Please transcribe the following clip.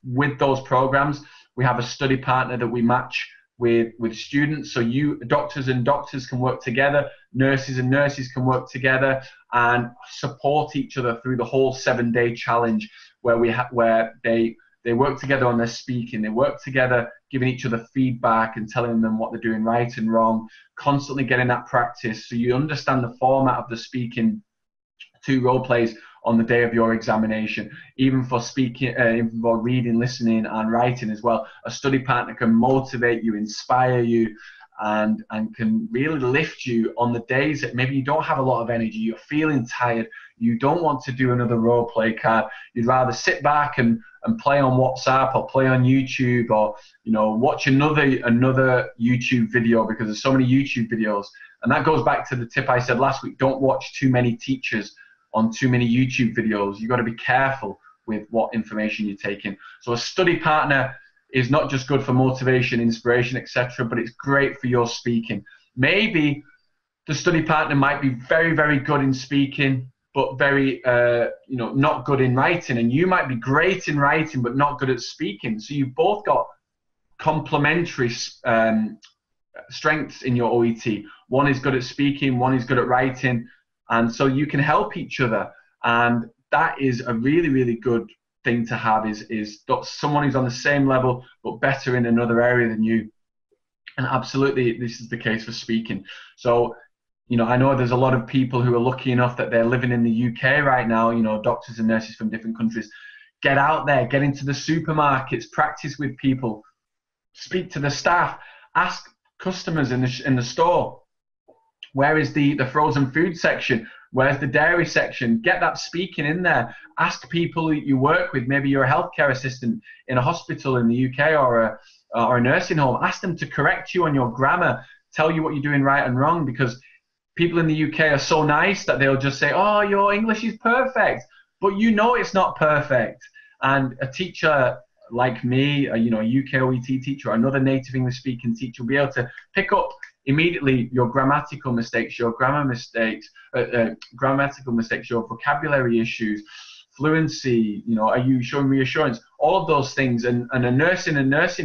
with those programs, we have a study partner that we match with students. So doctors and doctors can work together, nurses and nurses can work together and support each other through the whole 7-day challenge, where they work together on their speaking, they work together giving each other feedback and telling them what they're doing right and wrong, constantly getting that practice so you understand the format of the speaking 2 role plays on the day of your examination. Even for speaking, even for reading, listening and writing as well, a study partner can motivate you, inspire you, and can really lift you on the days that maybe you don't have a lot of energy, you're feeling tired, you don't want to do another role play card, you'd rather sit back and play on WhatsApp or play on YouTube, or watch another YouTube video, because there's so many YouTube videos. And that goes back to the tip I said last week: don't watch too many teachers on too many YouTube videos. You've got to be careful with what information you're taking. So a study partner is not just good for motivation, inspiration, etc., but it's great for your speaking. Maybe the study partner might be very, very good in speaking, but very, not good in writing, and you might be great in writing, but not good at speaking. So you've both got complementary strengths in your OET. One is good at speaking, one is good at writing, and so you can help each other. And that is a really, really good thing to have, is someone who's on the same level but better in another area than you. And absolutely this is the case for speaking. So I know there's a lot of people who are lucky enough that they're living in the UK right now, doctors and nurses from different countries. Get out there, get into the supermarkets, practice with people, speak to the staff, ask customers in the store, where is the frozen food section? Where's the dairy section? Get that speaking in there. Ask people that you work with. Maybe you're a healthcare assistant in a hospital in the UK or a nursing home. Ask them to correct you on your grammar, tell you what you're doing right and wrong, because people in the UK are so nice that they'll just say, oh, your English is perfect, but it's not perfect. And a teacher like me, a UK OET teacher, or another native English speaking teacher will be able to pick up immediately your grammatical mistakes, your grammar mistakes, grammatical mistakes, your vocabulary issues, fluency, are you showing reassurance, all of those things. And a nurse in a nursing